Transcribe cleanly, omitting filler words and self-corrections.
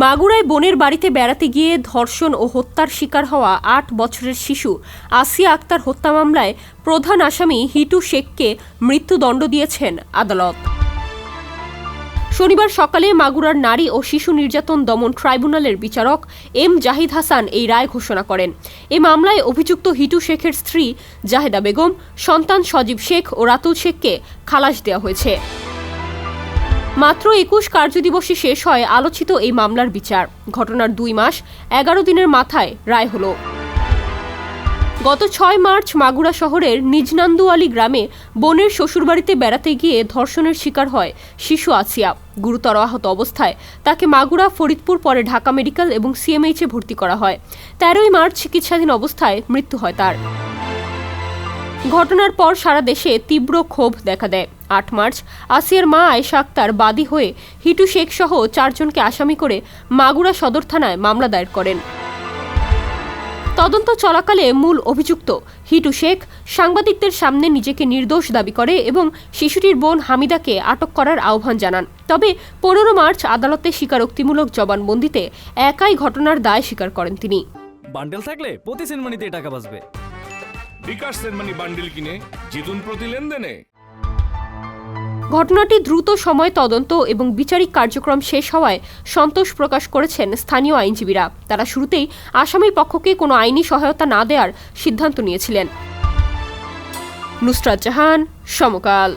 মাগুরায় বোনের বাড়িতে বেড়াতে গিয়ে ধর্ষণ ও হত্যার শিকার হওয়া ৮ বছরের শিশু আসিয়া আক্তার হত্যা মামলায় প্রধান আসামি হিটু শেখকে মৃত্যুদণ্ড দিয়েছেন আদালত। শনিবার সকালে মাগুরার নারী ও শিশু নির্যাতন দমন ট্রাইব্যুনালের বিচারক এম জাহিদ হাসান এই রায় ঘোষণা করেন। এই মামলায় অভিযুক্ত হিটু শেখের স্ত্রী জাহেদা বেগম, সন্তান সজীব শেখ ও রাতুল শেখকে খালাস দেওয়া হয়েছে। মাত্র ২১ কার্যদিবসে শেষ হয় আলোচিত এই মামলার বিচার। ঘটনার ২ মাস ১১ দিনের মাথায় রায় হল। গত ৬ মার্চ মাগুরা শহরের নিজনান্দুয়ালি গ্রামে বোনের শ্বশুরবাড়িতে বেড়াতে গিয়ে ধর্ষণের শিকার হয় শিশু আসিয়া। গুরুতর আহত অবস্থায় তাকে মাগুরা, ফরিদপুর, পরে ঢাকা মেডিকেল এবং সিএমএইচে ভর্তি করা হয়। ১৩ মার্চ চিকিৎসাধীন অবস্থায় মৃত্যু হয় তার। ঘটনার পর সারা দেশে তীব্র ক্ষোভ দেখা দেয়। ৮ মার্চ আসিয়ার মা আয়েশা আক্তার বাদী হয়ে হিটু শেখ সহ ৪ জনকে আসামি করে মাগুরা সদর থানায় মামলা দায়ের করেন। তদন্ত চলাকালে মূল অভিযুক্ত হিটু শেখ সাংবাদিকদের সামনে নিজেকে নির্দোষ দাবি করে এবং শিশুটির বোন হামিদাকে আটক করার আহ্বান জানান। তবে ১৫ মার্চ আদালতে স্বীকারোক্তিমূলক জবানবন্দিতে একাই ঘটনার দায় স্বীকার করেন তিনি। বান্ডেল থাকলে প্রতি সেনমানিতে টাকা বাঁচবে। বিকাশ সেনমানি বান্ডেল কিনে জিতুন প্রতি লেনদেনে। ঘটনাটি দ্রুত সময় তদন্ত এবং বিচারিক কার্যক্রম শেষ হওয়ায় সন্তোষ প্রকাশ করেছেন স্থানীয় আইনজীবীরা। তারা শুরুতেই আসামির পক্ষকে কোনো আইনি সহায়তা না দেওয়ার সিদ্ধান্ত নিয়েছিলেন। নুসরাত জাহান, সমকাল।